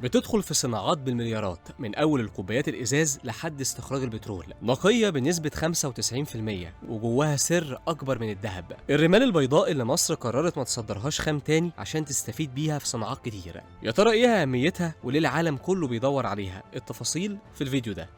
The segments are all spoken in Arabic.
بتدخل في صناعات بالمليارات، من أول الكوبايات الإزاز لحد استخراج البترول، نقية بنسبة 95% وجواها سر أكبر من الذهب. الرمال البيضاء اللي مصر قررت ما تصدرهاش خام تاني عشان تستفيد بيها في صناعات كتيرة. يا ترى إيه أهميتها وليه العالم كله بيدور عليها؟ التفاصيل في الفيديو ده.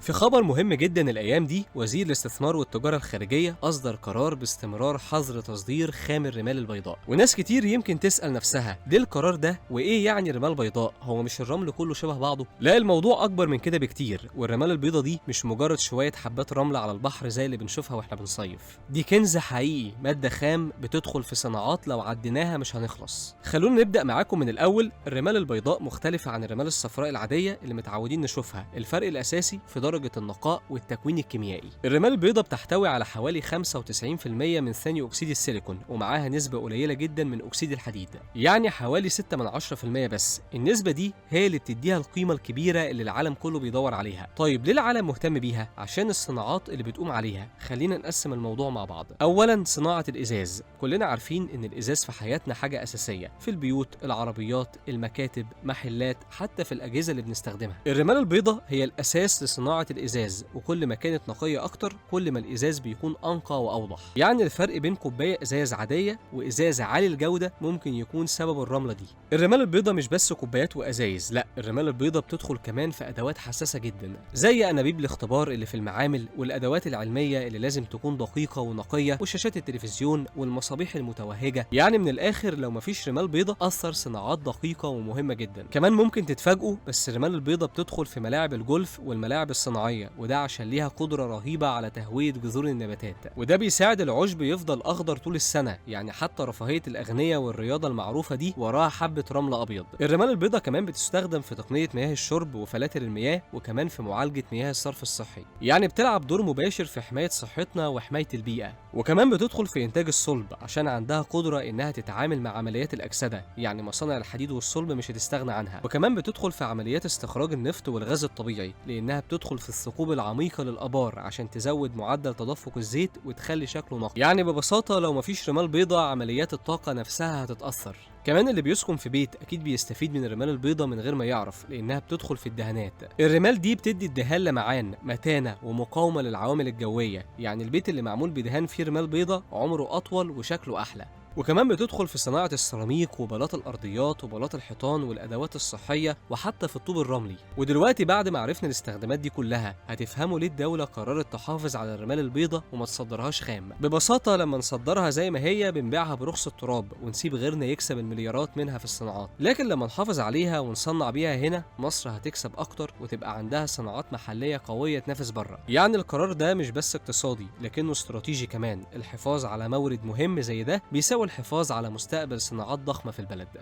في خبر مهم جدا الايام دي، وزير الاستثمار والتجاره الخارجيه اصدر قرار باستمرار حظر تصدير خام الرمال البيضاء. وناس كتير يمكن تسال نفسها ليه القرار ده، وايه يعني رمال بيضاء؟ هو مش الرمل كله شبه بعضه؟ لا، الموضوع اكبر من كده بكتير، والرمال البيضاء دي مش مجرد شويه حبات رمل على البحر زي اللي بنشوفها واحنا بنصيف. دي كنز حقيقي، ماده خام بتدخل في صناعات لو عديناها مش هنخلص. خلونا نبدا معاكم من الاول. الرمال البيضاء مختلفه عن الرمال الصفراء العاديه اللي متعودين نشوفها. الفرق الاساسي في درجة النقاء والتكوين الكيميائي. الرمال البيضاء بتحتوي على حوالي 95% من ثاني أكسيد السيليكون، ومعاها نسبة قليلة جدا من أكسيد الحديد، يعني حوالي 6% بس. النسبة دي هي اللي بتديها القيمة الكبيرة اللي العالم كله بيدور عليها. طيب ليه العالم مهتم بيها؟ عشان الصناعات اللي بتقوم عليها. خلينا نقسم الموضوع مع بعض. أولا، صناعة الإزاز. كلنا عارفين إن الإزاز في حياتنا حاجة أساسية، في البيوت، العربيات، المكاتب، محلات، حتى في الأجهزة اللي بنستخدمها. الرمال البيضاء هي الأساس لصناعة الإزاز، وكل ما كانت نقية أكتر كل ما الإزاز بيكون أنقى وأوضح. يعني الفرق بين كوباية إزاز عادية وإزاز عالي الجودة ممكن يكون سبب الرملة دي. الرمال البيضاء مش بس كوبايات وأزايز، لا، الرمال البيضاء بتدخل كمان في أدوات حساسة جدا، زي أنابيب الاختبار اللي في المعامل، والأدوات العلمية اللي لازم تكون دقيقة ونقية، وشاشات التلفزيون والمصابيح المتوهجة. يعني من الآخر لو مفيش رمال بيضاء أثر صناعات دقيقة ومهمة جدا. كمان ممكن تتفاجئوا، بس الرمال البيضاء بتدخل في ملاعب الجولف والملاعب الصناعية، وده عشان ليها قدرة رهيبة على تهوية جذور النباتات، وده بيساعد العشب يفضل أخضر طول السنة. يعني حتى رفاهية الأغنياء والرياضة المعروفة دي وراها حبة رمل أبيض. الرمال البيضاء كمان بتستخدم في تقنية مياه الشرب وفلاتر المياه، وكمان في معالجة مياه الصرف الصحي. يعني بتلعب دور مباشر في حماية صحتنا وحماية البيئة. وكمان بتدخل في إنتاج الصلب عشان عندها قدرة إنها تتعامل مع عمليات الأكسدة، يعني مصانع الحديد والصلب مش هتستغنى عنها. وكمان بتدخل في عمليات استخراج النفط والغاز الطبيعي، لأنها بتدخل في الثقوب العميقة للآبار عشان تزود معدل تدفق الزيت وتخلي شكله نقي. يعني ببساطة لو مفيش رمال بيضاء عمليات الطاقة نفسها هتتأثر. كمان اللي بيسكن في بيت أكيد بيستفيد من الرمال البيضاء من غير ما يعرف، لأنها بتدخل في الدهانات. الرمال دي بتدي الدهان لمعان، متانة ومقاومة للعوامل الجوية. يعني البيت اللي معمول بدهان فيه رمال بيضاء عمره أطول وشكله أحلى. وكمان بتدخل في صناعة السيراميك وبلاط الأرضيات وبلاط الحيطان والأدوات الصحية، وحتى في الطوب الرملي. ودلوقتي بعد ما عرفنا الاستخدامات دي كلها، هتفهموا ليه الدولة قررت تحافظ على الرمال البيضاء وما تصدرهاش خام. ببساطة لما نصدرها زي ما هي بنبيعها برخص التراب، ونسيب غيرنا يكسب المليارات منها في الصناعات. لكن لما نحافظ عليها ونصنع بيها هنا، مصر هتكسب أكتر وتبقى عندها صناعات محلية قوية تنافس بره. يعني القرار ده مش بس اقتصادي، لكنه استراتيجي كمان. الحفاظ على مورد مهم زي ده بيساوي الحفاظ على مستقبل صناعات ضخمة في البلد ده.